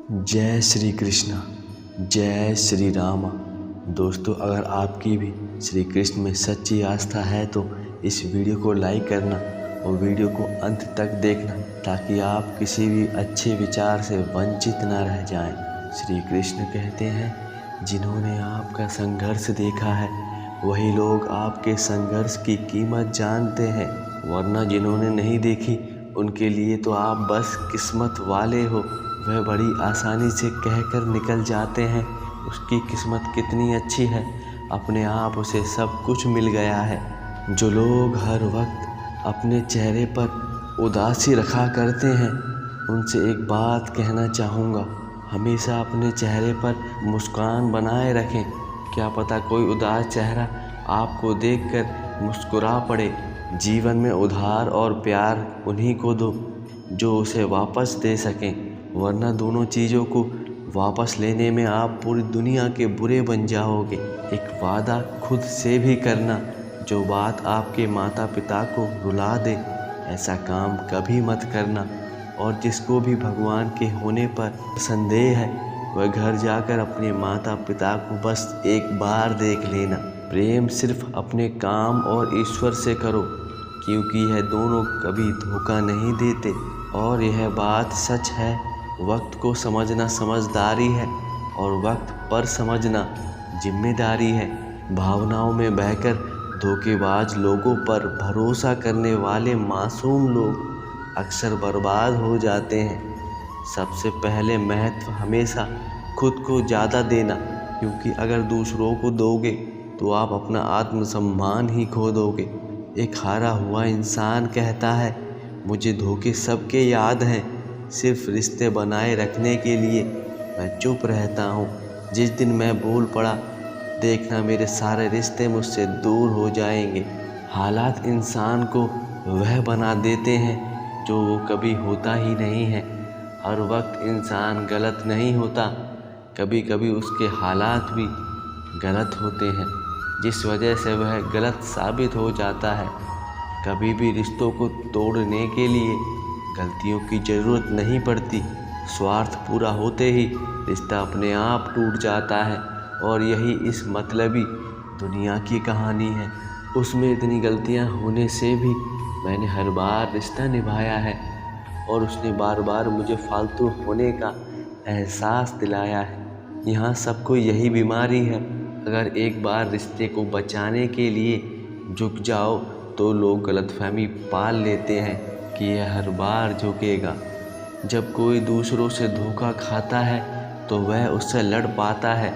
जय श्री कृष्णा, जय श्री रामा। दोस्तों, अगर आपकी भी श्री कृष्ण में सच्ची आस्था है तो इस वीडियो को लाइक करना और वीडियो को अंत तक देखना, ताकि आप किसी भी अच्छे विचार से वंचित न रह जाएं। श्री कृष्ण कहते हैं, जिन्होंने आपका संघर्ष देखा है वही लोग आपके संघर्ष की कीमत जानते हैं, वरना जिन्होंने नहीं देखी उनके लिए तो आप बस किस्मत वाले हो। वह बड़ी आसानी से कहकर निकल जाते हैं उसकी किस्मत कितनी अच्छी है, अपने आप उसे सब कुछ मिल गया है। जो लोग हर वक्त अपने चेहरे पर उदासी रखा करते हैं उनसे एक बात कहना चाहूँगा, हमेशा अपने चेहरे पर मुस्कान बनाए रखें। क्या पता कोई उदास चेहरा आपको देखकर मुस्कुरा पड़े। जीवन में उधार और प्यार उन्हीं को दो जो उसे वापस दे सकें, वरना दोनों चीज़ों को वापस लेने में आप पूरी दुनिया के बुरे बन जाओगे। एक वादा खुद से भी करना, जो बात आपके माता पिता को रुला दे ऐसा काम कभी मत करना। और जिसको भी भगवान के होने पर संदेह है वह घर जाकर अपने माता पिता को बस एक बार देख लेना। प्रेम सिर्फ अपने काम और ईश्वर से करो, क्योंकि यह दोनों कभी धोखा नहीं देते। और यह बात सच है, वक्त को समझना समझदारी है और वक्त पर समझना जिम्मेदारी है। भावनाओं में बहकर धोखेबाज लोगों पर भरोसा करने वाले मासूम लोग अक्सर बर्बाद हो जाते हैं। सबसे पहले महत्व हमेशा खुद को ज़्यादा देना, क्योंकि अगर दूसरों को दोगे तो आप अपना आत्मसम्मान ही खो दोगे। एक हारा हुआ इंसान कहता है, मुझे धोखे सबके याद हैं, सिर्फ रिश्ते बनाए रखने के लिए मैं चुप रहता हूँ। जिस दिन मैं बोल पड़ा, देखना मेरे सारे रिश्ते मुझसे दूर हो जाएंगे। हालात इंसान को वह बना देते हैं जो वो कभी होता ही नहीं है। हर वक्त इंसान गलत नहीं होता, कभी कभी उसके हालात भी गलत होते हैं, जिस वजह से वह गलत साबित हो जाता है। कभी भी रिश्तों को तोड़ने के लिए गलतियों की ज़रूरत नहीं पड़ती। स्वार्थ पूरा होते ही रिश्ता अपने आप टूट जाता है, और यही इस मतलबी दुनिया की कहानी है। उसमें इतनी गलतियां होने से भी मैंने हर बार रिश्ता निभाया है, और उसने बार बार मुझे फालतू होने का एहसास दिलाया है। यहाँ सबको यही बीमारी है, अगर एक बार रिश्ते को बचाने के लिए झुक जाओ तो लोग गलतफहमी पाल लेते हैं कि यह हर बार झुकेगा। जब कोई दूसरों से धोखा खाता है तो वह उससे लड़ पाता है,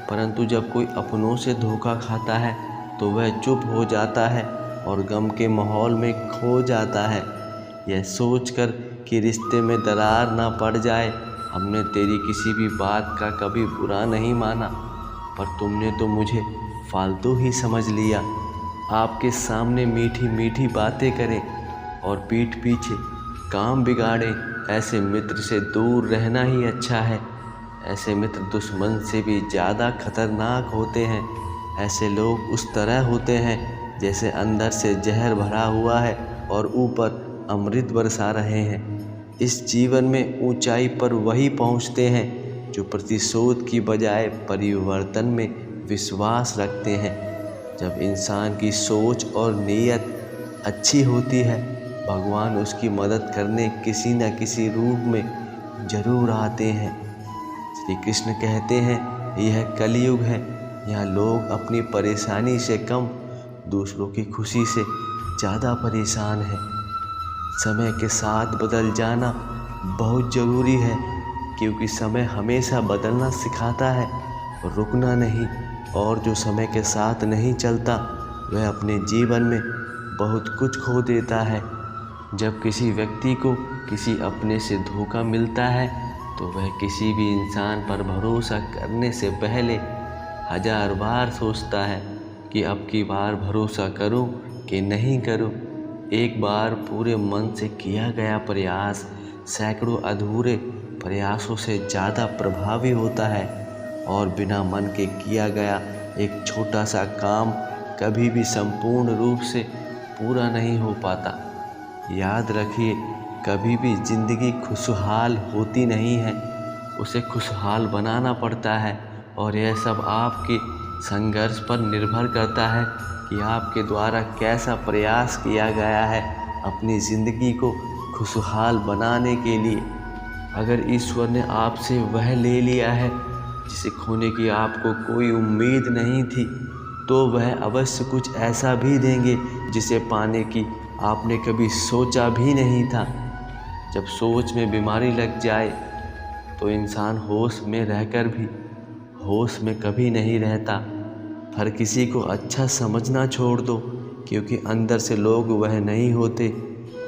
परंतु जब कोई अपनों से धोखा खाता है तो वह चुप हो जाता है और गम के माहौल में खो जाता है। यह सोचकर कि रिश्ते में दरार ना पड़ जाए, हमने तेरी किसी भी बात का कभी बुरा नहीं माना, पर तुमने तो मुझे फालतू ही समझ लिया। आपके सामने मीठी मीठी बातें करें और पीठ पीछे काम बिगाड़े, ऐसे मित्र से दूर रहना ही अच्छा है। ऐसे मित्र दुश्मन से भी ज़्यादा खतरनाक होते हैं। ऐसे लोग उस तरह होते हैं जैसे अंदर से जहर भरा हुआ है और ऊपर अमृत बरसा रहे हैं। इस जीवन में ऊंचाई पर वही पहुंचते हैं जो प्रतिशोध की बजाय परिवर्तन में विश्वास रखते हैं। जब इंसान की सोच और नीयत अच्छी होती है, भगवान उसकी मदद करने किसी न किसी रूप में ज़रूर आते हैं। श्री कृष्ण कहते हैं, यह कलयुग है, यहाँ लोग अपनी परेशानी से कम दूसरों की खुशी से ज़्यादा परेशान हैं। समय के साथ बदल जाना बहुत ज़रूरी है, क्योंकि समय हमेशा बदलना सिखाता है, रुकना नहीं। और जो समय के साथ नहीं चलता वह अपने जीवन में बहुत कुछ खो देता है। जब किसी व्यक्ति को किसी अपने से धोखा मिलता है तो वह किसी भी इंसान पर भरोसा करने से पहले 1000 बार सोचता है कि अब की बार भरोसा करूं कि नहीं करूं। एक बार पूरे मन से किया गया प्रयास सैकड़ों अधूरे प्रयासों से ज़्यादा प्रभावी होता है, और बिना मन के किया गया एक छोटा सा काम कभी भी संपूर्ण रूप से पूरा नहीं हो पाता। याद रखिए, कभी भी ज़िंदगी खुशहाल होती नहीं है, उसे खुशहाल बनाना पड़ता है। और यह सब आपके संघर्ष पर निर्भर करता है कि आपके द्वारा कैसा प्रयास किया गया है अपनी ज़िंदगी को खुशहाल बनाने के लिए। अगर ईश्वर ने आपसे वह ले लिया है जिसे खोने की आपको कोई उम्मीद नहीं थी, तो वह अवश्य कुछ ऐसा भी देंगे जिसे पाने की आपने कभी सोचा भी नहीं था। जब सोच में बीमारी लग जाए तो इंसान होश में रहकर भी होश में कभी नहीं रहता। हर किसी को अच्छा समझना छोड़ दो, क्योंकि अंदर से लोग वह नहीं होते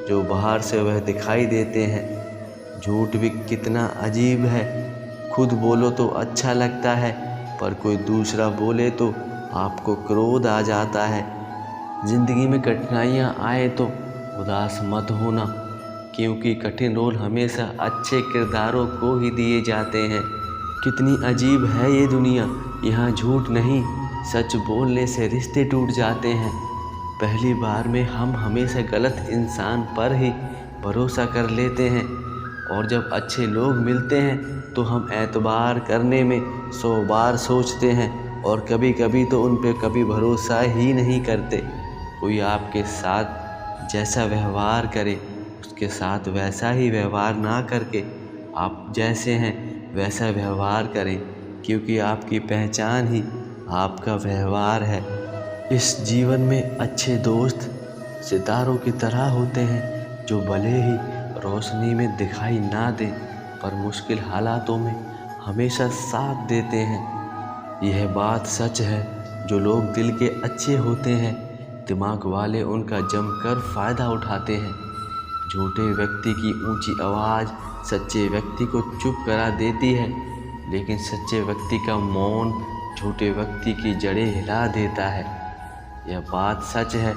जो बाहर से वह दिखाई देते हैं। झूठ भी कितना अजीब है, खुद बोलो तो अच्छा लगता है, पर कोई दूसरा बोले तो आपको क्रोध आ जाता है। ज़िंदगी में कठिनाइयाँ आए तो उदास मत होना, क्योंकि कठिन रोल हमेशा अच्छे किरदारों को ही दिए जाते हैं। कितनी अजीब है ये दुनिया, यहाँ झूठ नहीं सच बोलने से रिश्ते टूट जाते हैं। पहली बार में हम हमेशा गलत इंसान पर ही भरोसा कर लेते हैं, और जब अच्छे लोग मिलते हैं तो हम एतबार करने में 100 बार सोचते हैं, और कभी कभी तो उन पे कभी भरोसा ही नहीं करते। कोई आपके साथ जैसा व्यवहार करे उसके साथ वैसा ही व्यवहार ना करके आप जैसे हैं वैसा व्यवहार करें, क्योंकि आपकी पहचान ही आपका व्यवहार है। इस जीवन में अच्छे दोस्त सितारों की तरह होते हैं, जो भले ही रोशनी में दिखाई ना दें पर मुश्किल हालातों में हमेशा साथ देते हैं। यह बात सच है, जो लोग दिल के अच्छे होते हैं दिमाग वाले उनका जमकर फ़ायदा उठाते हैं। झूठे व्यक्ति की ऊंची आवाज़ सच्चे व्यक्ति को चुप करा देती है, लेकिन सच्चे व्यक्ति का मौन झूठे व्यक्ति की जड़ें हिला देता है। यह बात सच है,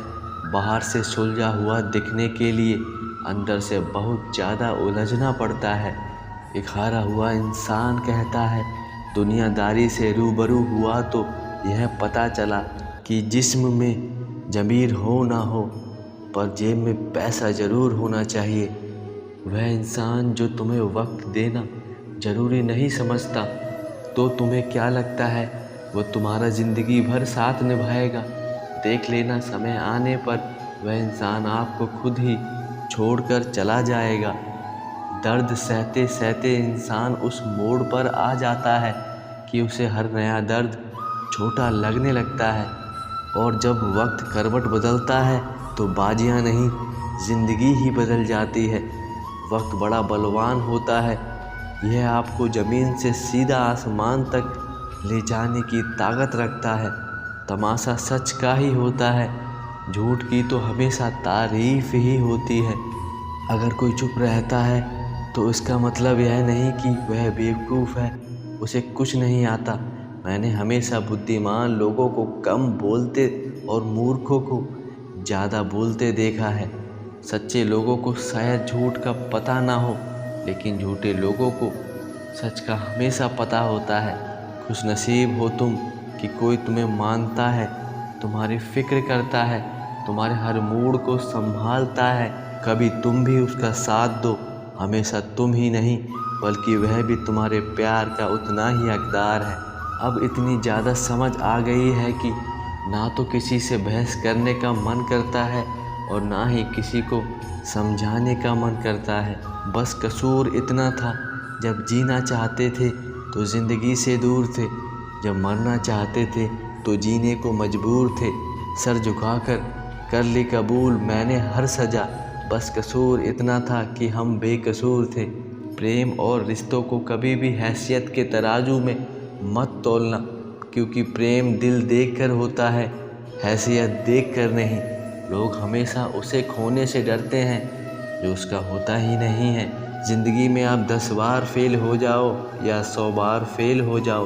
बाहर से सुलझा हुआ दिखने के लिए अंदर से बहुत ज़्यादा उलझना पड़ता है। एक हारा हुआ इंसान कहता है, दुनियादारी से रूबरू हुआ तो यह पता चला कि जिस्म में ज़मीर हो ना हो पर जेब में पैसा ज़रूर होना चाहिए। वह इंसान जो तुम्हें वक्त देना ज़रूरी नहीं समझता, तो तुम्हें क्या लगता है वह तुम्हारा ज़िंदगी भर साथ निभाएगा? देख लेना, समय आने पर वह इंसान आपको खुद ही छोड़कर चला जाएगा। दर्द सहते सहते इंसान उस मोड़ पर आ जाता है कि उसे हर नया दर्द छोटा लगने लगता है, और जब वक्त करवट बदलता है तो बाजियां नहीं ज़िंदगी ही बदल जाती है। वक्त बड़ा बलवान होता है, यह आपको ज़मीन से सीधा आसमान तक ले जाने की ताकत रखता है। तमाशा सच का ही होता है, झूठ की तो हमेशा तारीफ ही होती है। अगर कोई चुप रहता है तो इसका मतलब यह नहीं कि वह बेवकूफ़ है, उसे कुछ नहीं आता। मैंने हमेशा बुद्धिमान लोगों को कम बोलते और मूर्खों को ज़्यादा बोलते देखा है। सच्चे लोगों को शायद झूठ का पता ना हो, लेकिन झूठे लोगों को सच का हमेशा पता होता है। खुशनसीब हो तुम कि कोई तुम्हें मानता है, तुम्हारी फिक्र करता है, तुम्हारे हर मूड को संभालता है। कभी तुम भी उसका साथ दो, हमेशा तुम ही नहीं बल्कि वह भी तुम्हारे प्यार का उतना ही हकदार है। अब इतनी ज़्यादा समझ आ गई है कि ना तो किसी से बहस करने का मन करता है और ना ही किसी को समझाने का मन करता है। बस कसूर इतना था, जब जीना चाहते थे तो ज़िंदगी से दूर थे, जब मरना चाहते थे तो जीने को मजबूर थे। सर झुकाकर कर ली कबूल मैंने हर सज़ा, बस कसूर इतना था कि हम बेकसूर थे। प्रेम और रिश्तों को कभी भी हैसियत के तराजू में मत तोलना, क्योंकि प्रेम दिल देखकर होता है, हैसियत देखकर नहीं। लोग हमेशा उसे खोने से डरते हैं जो उसका होता ही नहीं है। ज़िंदगी में आप 10 बार फेल हो जाओ या 100 बार फेल हो जाओ,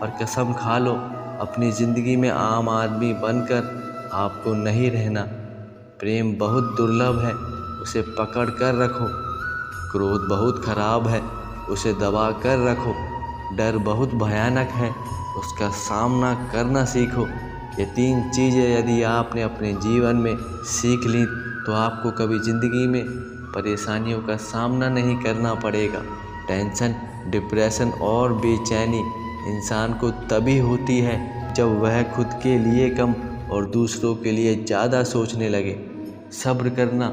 पर कसम खा लो अपनी ज़िंदगी में आम आदमी बनकर आपको नहीं रहना। प्रेम बहुत दुर्लभ है, उसे पकड़ कर रखो। क्रोध बहुत खराब है, उसे दबा कर रखो। डर बहुत भयानक है, उसका सामना करना सीखो। ये 3 चीज़ें यदि आपने अपने जीवन में सीख ली तो आपको कभी ज़िंदगी में परेशानियों का सामना नहीं करना पड़ेगा। टेंशन, डिप्रेशन और बेचैनी इंसान को तभी होती है जब वह खुद के लिए कम और दूसरों के लिए ज़्यादा सोचने लगे। सब्र करना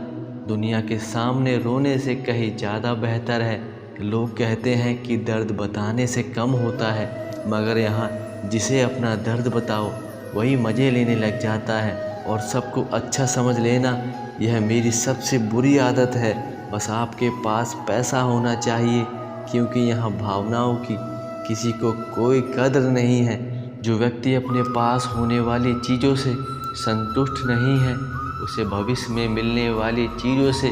दुनिया के सामने रोने से कहीं ज़्यादा बेहतर है। लोग कहते हैं कि दर्द बताने से कम होता है, मगर यहाँ जिसे अपना दर्द बताओ वही मज़े लेने लग जाता है और सबको अच्छा समझ लेना, यह मेरी सबसे बुरी आदत है। बस आपके पास पैसा होना चाहिए, क्योंकि यहाँ भावनाओं की किसी को कोई कदर नहीं है। जो व्यक्ति अपने पास होने वाली चीज़ों से संतुष्ट नहीं है, उसे भविष्य में मिलने वाली चीज़ों से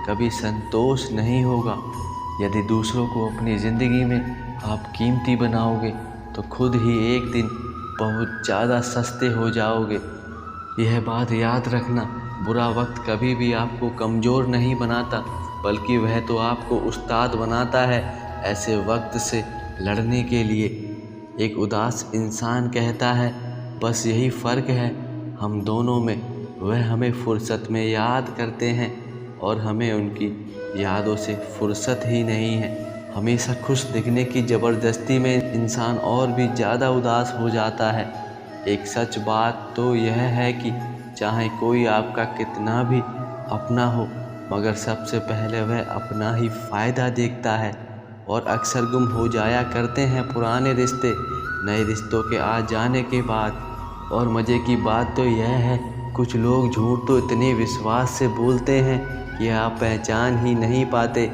कभी संतोष नहीं होगा। यदि दूसरों को अपनी ज़िंदगी में आप कीमती बनाओगे तो खुद ही एक दिन बहुत ज़्यादा सस्ते हो जाओगे। यह बात याद रखना, बुरा वक्त कभी भी आपको कमज़ोर नहीं बनाता, बल्कि वह तो आपको उस्ताद बनाता है ऐसे वक्त से लड़ने के लिए। एक उदास इंसान कहता है, बस यही फ़र्क है हम दोनों में, वह हमें फुर्सत में याद करते हैं और हमें उनकी यादों से फुर्सत ही नहीं है। हमेशा खुश दिखने की ज़बरदस्ती में इंसान और भी ज़्यादा उदास हो जाता है। एक सच बात तो यह है कि चाहे कोई आपका कितना भी अपना हो, मगर सबसे पहले वह अपना ही फ़ायदा देखता है। और अक्सर गुम हो जाया करते हैं पुराने रिश्ते नए रिश्तों के आ जाने के बाद। और मज़े की बात तो यह है, कुछ लोग झूठ तो इतने विश्वास से बोलते हैं कि आप पहचान ही नहीं पाते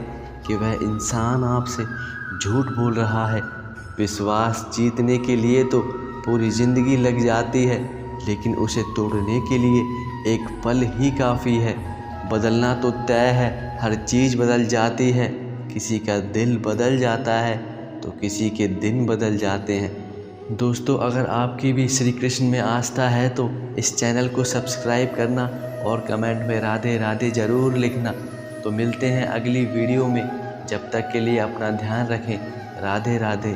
कि वह इंसान आपसे झूठ बोल रहा है। विश्वास जीतने के लिए तो पूरी ज़िंदगी लग जाती है, लेकिन उसे तोड़ने के लिए एक पल ही काफ़ी है। बदलना तो तय है, हर चीज़ बदल जाती है। किसी का दिल बदल जाता है तो किसी के दिन बदल जाते हैं। दोस्तों, अगर आपकी भी श्री कृष्ण में आस्था है तो इस चैनल को सब्सक्राइब करना और कमेंट में राधे राधे ज़रूर लिखना। तो मिलते हैं अगली वीडियो में, जब तक के लिए अपना ध्यान रखें। राधे राधे।